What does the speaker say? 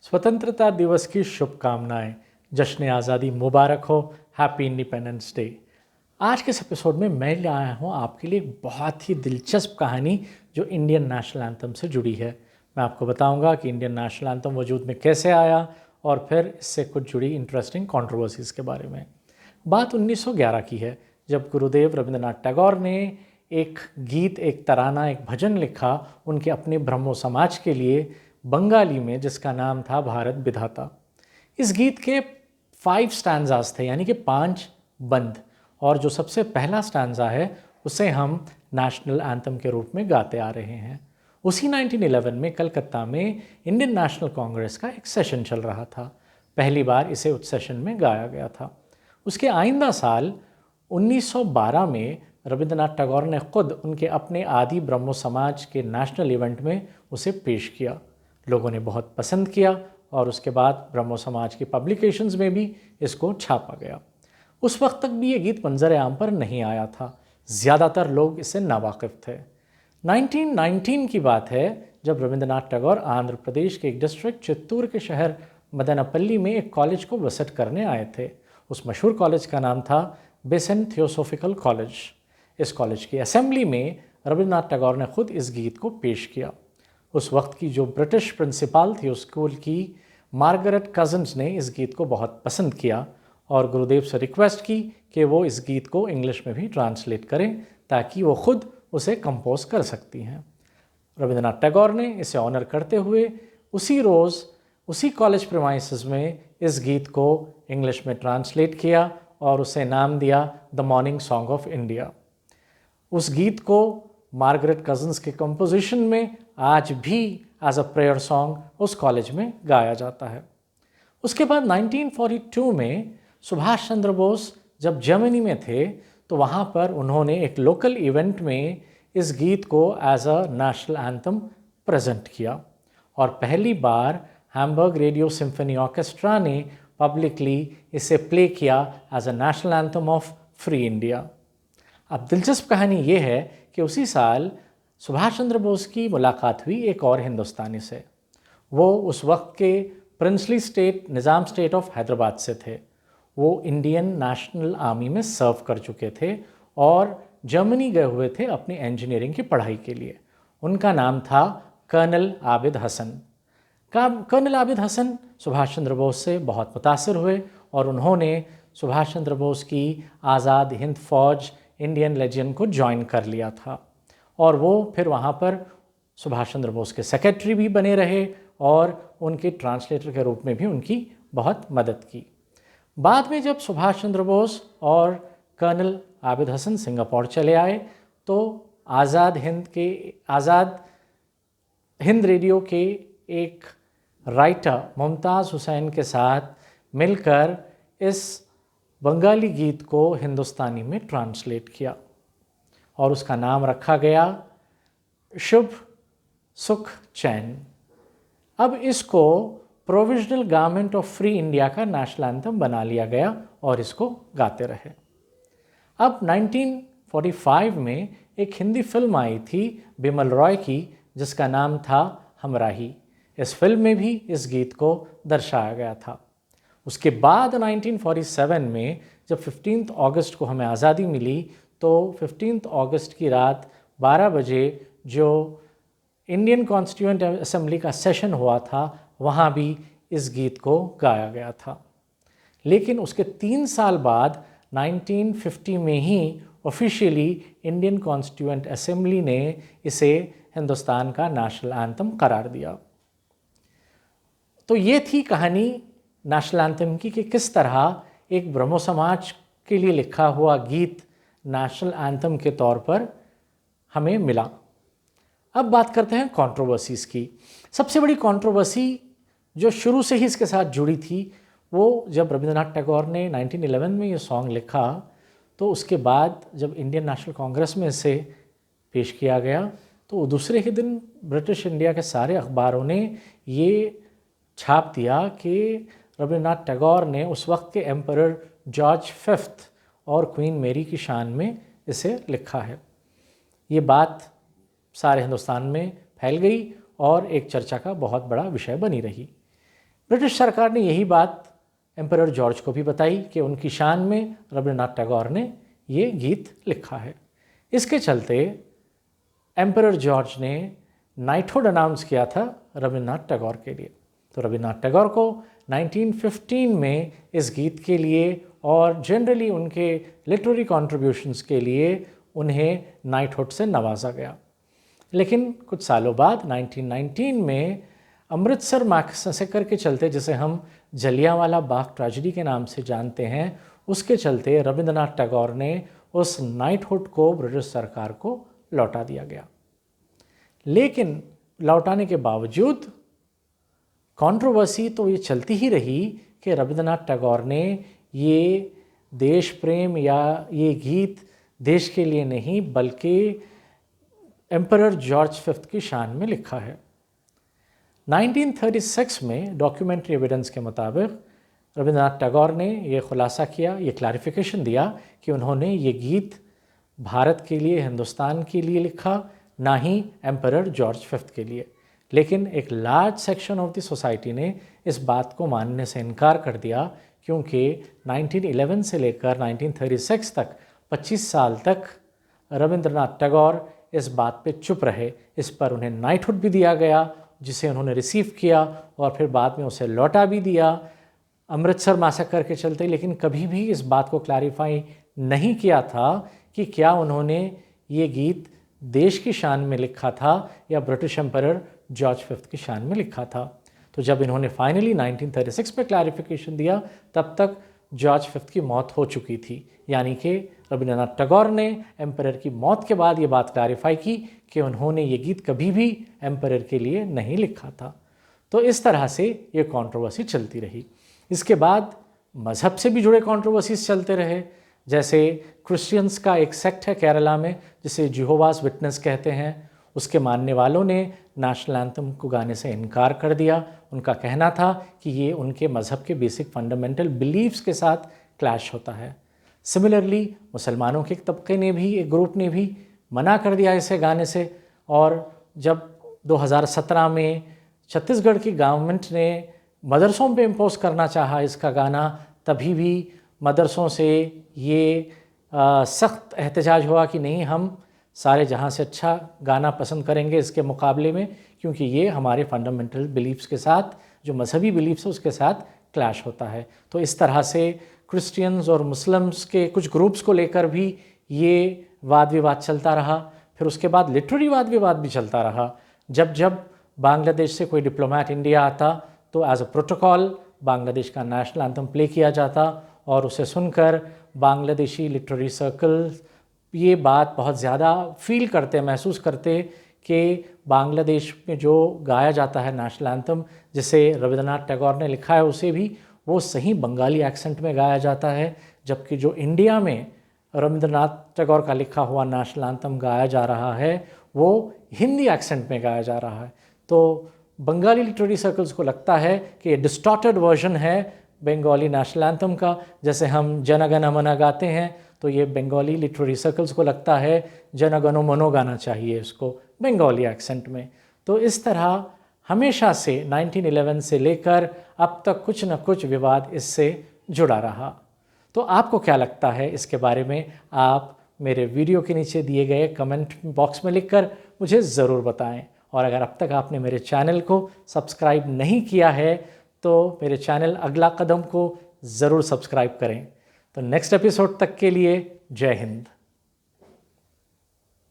स्वतंत्रता दिवस की शुभकामनाएं। जश्न आज़ादी मुबारक हो। Happy independence day. आज के इस एपिसोड में मैं ले आया हूँ आपके लिए एक बहुत ही दिलचस्प कहानी जो इंडियन नेशनल एंथम से जुड़ी है। मैं आपको बताऊंगा कि इंडियन नेशनल एंथम वजूद में कैसे आया और फिर इससे कुछ जुड़ी इंटरेस्टिंग कंट्रोवर्सीज़ के बारे में। बात 1911 की है, जब गुरुदेव रविंद्रनाथ टैगोर ने एक गीत, एक तराना, एक भजन लिखा उनके अपने ब्रह्मो समाज के लिए बंगाली में, जिसका नाम था भारत विधाता। इस गीत के 5 स्टैंजास थे, यानी कि 5 बंद, और जो सबसे पहला स्टैंजा है उसे हम नेशनल एंथम के रूप में गाते आ रहे हैं। उसी 1911 में कलकत्ता में इंडियन नेशनल कांग्रेस का एक सेशन चल रहा था। पहली बार इसे उस सेशन में गाया गया था। उसके आइंदा साल 1912 में रविंद्रनाथ टैगोर ने खुद उनके अपने आदि ब्रह्मो समाज के नेशनल इवेंट में उसे पेश किया। लोगों ने बहुत पसंद किया और उसके बाद ब्रह्मो समाज की पब्लिकेशंस में भी इसको छापा गया। उस वक्त तक भी ये गीत मंजर आम पर नहीं आया था, ज़्यादातर लोग इससे नावाकिफ़ थे। 1919 की बात है, जब रविंद्रनाथ टैगोर आंध्र प्रदेश के एक डिस्ट्रिक्ट चित्तूर के शहर मदनपल्ली में एक कॉलेज को विजिट करने आए थे। उस मशहूर कॉलेज का नाम था बेसेंट थियोसोफिकल कॉलेज। इस कॉलेज की असेंबली में रविंद्रनाथ टैगोर ने खुद इस गीत को पेश किया। उस वक्त की जो ब्रिटिश प्रिंसिपल थी उस स्कूल की, मार्गरेट कज़न्स, ने इस गीत को बहुत पसंद किया और गुरुदेव से रिक्वेस्ट की कि वो इस गीत को इंग्लिश में भी ट्रांसलेट करें ताकि वो खुद उसे कंपोज कर सकती हैं। रविंद्रनाथ टैगोर ने इसे ऑनर करते हुए उसी रोज़ उसी कॉलेज प्रीमाइसेस में इस गीत को इंग्लिश में ट्रांसलेट किया और उसे नाम दिया the morning song of India. उस गीत को मार्गरेट कज़न्स के कंपोजिशन में आज भी एज अ प्रेयर सॉन्ग उस कॉलेज में गाया जाता है। उसके बाद 1942 में सुभाष चंद्र बोस जब जर्मनी में थे तो वहाँ पर उन्होंने एक लोकल इवेंट में इस गीत को as a national anthem present किया और पहली बार हैम्बर्ग रेडियो सिम्फनी ऑर्केस्ट्रा ने पब्लिकली इसे प्ले किया as a national anthem of free India. अब दिलचस्प कहानी ये है कि उसी साल सुभाष चंद्र बोस की मुलाकात हुई एक और हिंदुस्तानी से। वो उस वक्त के princely state, Nizam state of Hyderabad से थे। वो इंडियन नेशनल आर्मी में सर्व कर चुके थे और जर्मनी गए हुए थे अपनी इंजीनियरिंग की पढ़ाई के लिए। उनका नाम था कर्नल आबिद हसन। कर्नल आबिद हसन सुभाष चंद्र बोस से बहुत मुतासिर हुए और उन्होंने सुभाष चंद्र बोस की आज़ाद हिंद फौज, इंडियन लेजियन को ज्वाइन कर लिया था और वो फिर वहाँ पर सुभाष चंद्र बोस के सेक्रेटरी भी बने रहे और उनके ट्रांसलेटर के रूप में भी उनकी बहुत मदद की। बाद में जब सुभाष चंद्र बोस और कर्नल आबिद हसन सिंगापुर चले आए तो आज़ाद हिंद रेडियो के एक राइटर मुमताज़ हुसैन के साथ मिलकर इस बंगाली गीत को हिंदुस्तानी में ट्रांसलेट किया और उसका नाम रखा गया शुभ सुख चैन। अब इसको provisional government of free India का नेशनल एंथम बना लिया गया और इसको गाते रहे। अब 1945 में एक हिंदी फिल्म आई थी बिमल रॉय की, जिसका नाम था हमराही। इस फिल्म में भी इस गीत को दर्शाया गया था। उसके बाद 1947 में जब 15 अगस्त को हमें आज़ादी मिली तो 15 अगस्त की रात 12 बजे जो इंडियन कॉन्स्टिट्यूएंट असेंबली का सेशन हुआ था वहाँ भी इस गीत को गाया गया था। लेकिन उसके 3 साल बाद 1950 में ही ऑफिशियली इंडियन कॉन्स्टिट्यूएंट असेंबली ने इसे हिंदुस्तान का नेशनल एंथम करार दिया। तो ये थी कहानी नेशनल एंथम की कि किस तरह एक ब्रह्मो समाज के लिए लिखा हुआ गीत नेशनल एंथम के तौर पर हमें मिला। अब बात करते हैं कंट्रोवर्सीज़ की। सबसे बड़ी कंट्रोवर्सी जो शुरू से ही इसके साथ जुड़ी थी वो जब रविंद्रनाथ टैगोर ने 1911 में ये सॉन्ग लिखा तो उसके बाद जब इंडियन नेशनल कांग्रेस में इसे पेश किया गया तो दूसरे ही दिन ब्रिटिश इंडिया के सारे अखबारों ने ये छाप दिया कि रविंद्रनाथ टैगोर ने उस वक्त के एम्परर जॉर्ज फिफ्थ और क्वीन मेरी की शान में इसे लिखा है। ये बात सारे हिंदुस्तान में फैल गई और एक चर्चा का बहुत बड़ा विषय बनी रही। ब्रिटिश सरकार ने यही बात एम्परर जॉर्ज को भी बताई कि उनकी शान में रविंद्रनाथ टैगोर ने ये गीत लिखा है। इसके चलते एम्परर जॉर्ज ने नाइटहुड अनाउंस किया था रविंद्रनाथ टैगोर के लिए। तो रविंद्रनाथ टैगोर को 1915 में इस गीत के लिए और जनरली उनके लिटरेरी कॉन्ट्रीब्यूशंस के लिए उन्हें नाइटहुड से नवाजा गया। लेकिन कुछ सालों बाद 1919 में अमृतसर मैसेकर के चलते, जिसे हम जलियांवाला बाग ट्रेजेडी के नाम से जानते हैं, उसके चलते रविंद्रनाथ टैगोर ने उस नाइटहुड को ब्रिटिश सरकार को लौटा दिया गया। लेकिन लौटाने के बावजूद कंट्रोवर्सी तो ये चलती ही रही कि रविंद्रनाथ टैगोर ने ये देश प्रेम या ये गीत देश के लिए नहीं बल्कि एम्परर जॉर्ज V की शान में लिखा है। 1936 में डॉक्यूमेंट्री एविडेंस के मुताबिक रविंद्रनाथ टैगोर ने ये खुलासा किया, ये क्लैरिफिकेशन दिया कि उन्होंने ये गीत भारत के लिए, हिंदुस्तान के लिए लिखा, ना ही एम्परर जॉर्ज V के लिए। लेकिन एक large section of the society ने इस बात को मानने से इनकार कर दिया, क्योंकि 1911 से लेकर 1936 तक 25 साल तक रविंद्रनाथ टैगोर इस बात पे चुप रहे। इस पर उन्हें नाइटहुड भी दिया गया, जिसे उन्होंने रिसीव किया और फिर बाद में उसे लौटा भी दिया अमृतसर मैसेकर के चलते। लेकिन कभी भी इस बात को क्लैरिफाई नहीं किया था कि क्या उन्होंने ये गीत देश की शान में लिखा था या ब्रिटिश एम्परर जॉर्ज V की शान में लिखा था। तो जब इन्होंने फाइनली 1936 में क्लैरिफिकेशन दिया, तब तक जॉर्ज V की मौत हो चुकी थी। यानी कि रविंद्रनाथ टैगोर ने एम्परर की मौत के बाद ये बात क्लैरिफाई की कि उन्होंने ये गीत कभी भी एम्परर के लिए नहीं लिखा था। तो इस तरह से ये कंट्रोवर्सी चलती रही। इसके बाद मज़हब से भी जुड़े कंट्रोवर्सीज चलते रहे। जैसे क्रिश्चियंस का एक सेक्ट है केरला में जिसे जिहोवास विटनेस कहते हैं, उसके मानने वालों ने नेशनल एंथम को गाने से इनकार कर दिया। उनका कहना था कि ये उनके मज़हब के बेसिक फंडामेंटल बिलीव्स के साथ क्लैश होता है। सिमिलरली मुसलमानों के एक तबके ने भी, एक ग्रुप ने भी मना कर दिया इसे गाने से। और जब 2017 में छत्तीसगढ़ की गवर्नमेंट ने मदरसों पे इम्पोज करना चाहा इसका गाना, तभी भी मदरसों से ये सख्त एहतजाज हुआ कि नहीं, हम सारे जहां से अच्छा गाना पसंद करेंगे इसके मुकाबले में, क्योंकि ये हमारे फंडामेंटल बिलीफ्स के साथ, जो मजहबी बिलीफ्स है उसके साथ क्लैश होता है। तो इस तरह से क्रिश्चियंस और मुस्लिम्स के कुछ ग्रुप्स को लेकर भी ये वाद विवाद चलता रहा। फिर उसके बाद लिटरेरी वाद विवाद भी चलता रहा। जब जब बांग्लादेश से कोई डिप्लोमेट इंडिया आता तो एज अ प्रोटोकॉल बांग्लादेश का नेशनल एंथम प्ले किया जाता और उसे सुनकर बांग्लादेशी लिटरेरी सर्कल्स ये बात बहुत ज़्यादा फील करते, महसूस करते कि बांग्लादेश में जो गाया जाता है नेशनल एंथम, जिसे रविंद्रनाथ टैगोर ने लिखा है, उसे भी वो सही बंगाली एक्सेंट में गाया जाता है, जबकि जो इंडिया में रविंद्रनाथ टैगोर का लिखा हुआ नेशनल एंथम गाया जा रहा है वो हिंदी एक्सेंट में गाया जा रहा है। तो बंगाली लिटरेरी सर्कल्स को लगता है कि ये डिस्टॉर्टेड वर्जन है बंगाली नेशनल एंथम का। जैसे हम जन गण मन गाते हैं तो ये बंगाली लिटरेरी सर्कल्स को लगता है जन गण मनो गाना चाहिए इसको बंगाली एक्सेंट में। तो इस तरह हमेशा से 1911 से लेकर अब तक कुछ न कुछ विवाद इससे जुड़ा रहा। तो आपको क्या लगता है इसके बारे में? आप मेरे वीडियो के नीचे दिए गए कमेंट बॉक्स में लिखकर मुझे ज़रूर बताएं। और अगर अब तक आपने मेरे चैनल को सब्सक्राइब नहीं किया है तो मेरे चैनल अगला कदम को ज़रूर सब्सक्राइब करें। तो नेक्स्ट एपिसोड तक के लिए जय हिंद।